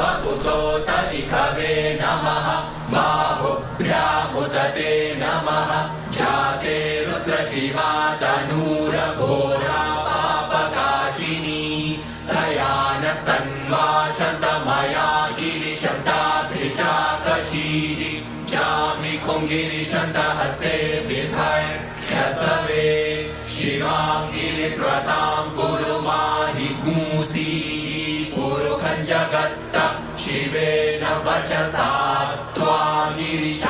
वपुतोत इखवे नमः बाहुभ्यामुत ते नमः जाते रुद्रशिवा तनूरघोरा पापकाशिनी तयानस्तन्वा शतमया गिरिशताभिचाकशीः चामि खुङ्गिरिशन्तहस्ते बिभर्ह्यसवे शिवां गिरित्रतां कुरु माहि गूंसीः पुरुखं जगत्त शिवेन वचसा त्वा गिरिश